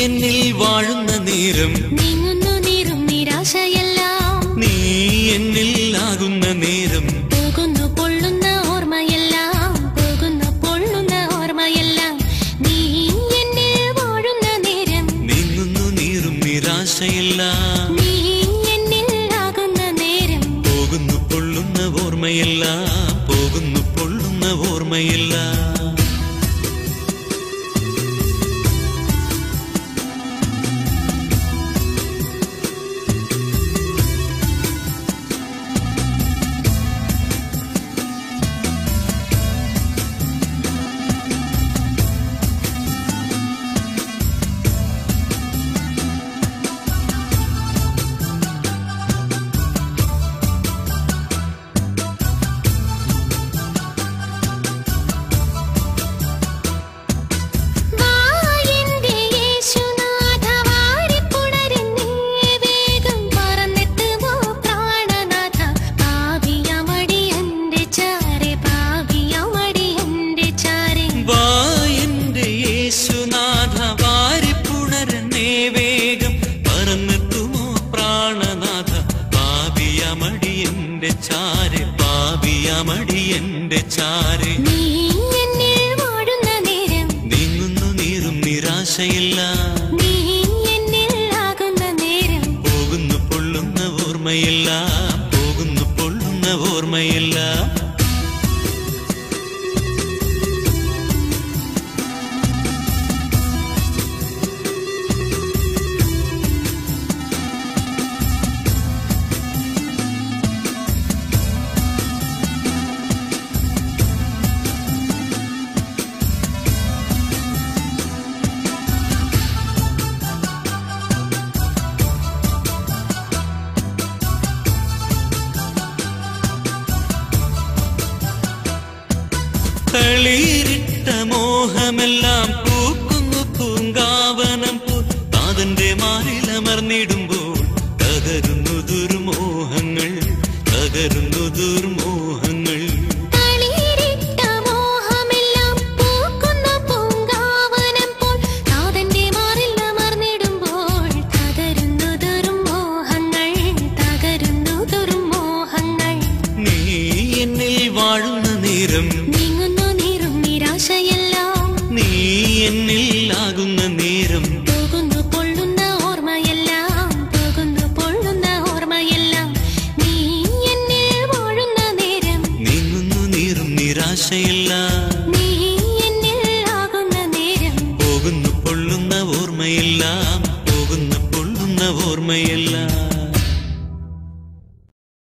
എന്നിൽ വാഴുന്ന നേരം നീങ്ങുന്നു നീറും നിരാശയെല്ലാം. നീ എന്നിൽ ആകുന്ന നേരം പോകുന്നു പൊള്ളുന്ന ഓർമ്മയെല്ലാം. പോകുന്നു പൊള്ളുന്ന ഓർമ്മയെല്ലാം. നീ എന്നിൽ വാഴുന്ന നേരം നീങ്ങുന്നു നീറും നിരാശയെല്ലാം. നീ എന്നിൽ ആകുന്ന നേരം പോകുന്നു പൊള്ളുന്ന ഓർമ്മയെല്ലാം. പോകുന്നു പൊള്ളുന്ന ഓർമ്മയെല്ലാം. പാപിയമടിയന്റെ ചാരെ നീ എന്നിൽ വാഴുന്ന നേരം നീങ്ങുന്നു നീറും നിരാശയെല്ലാം. നീ എന്നിൽ ആകുന്ന നേരം പോകുന്നു പൊള്ളുന്ന ഓർമ്മയെല്ലാം. പോകുന്നു പൊള്ളുന്ന ഓർമ്മയെല്ലാം. തളിരിട്ട മോഹമെല്ലാം പൂക്കുന്നു പൂങ്കാവനം പോൽ. താതന്റെ മാറിലമർന്നിടുമ്പോൾ തകരുന്നു ദുർമോഹങ്ങൾ. തകരുന്നു ദുർമോഹങ്ങൾ. തളിരിട്ട മോഹമെല്ലാം പൂക്കുന്നു പൂങ്കാവനം പോൽ. താതന്റെ മാറിലമർന്നിടുമ്പോൾ തകരുന്നു ദുർമോഹങ്ങൾ. തകരുന്നു ദുർമോഹങ്ങൾ. നീ എന്നിൽ വാഴുന്ന നേരം നീങ്ങുന്നു നീറും നിരാശയെല്ലാം. നീ എന്നിൽ ആകുന്ന നേരം പോകുന്നു പൊള്ളുന്ന ഓർമ്മയെല്ലാം. പോകുന്നു പൊള്ളുന്ന ഓർമ്മയെല്ലാം. നീ എന്നിൽ വാഴുന്ന നേരം നീങ്ങുന്നു നീറും നിരാശയെല്ലാം. നീ എന്നിൽ ആകുന്ന നേരം പോകുന്നു പൊള്ളുന്ന ഓർമ്മയെല്ലാം. പോകുന്നു പൊള്ളുന്ന ഓർമ്മയെല്ലാം.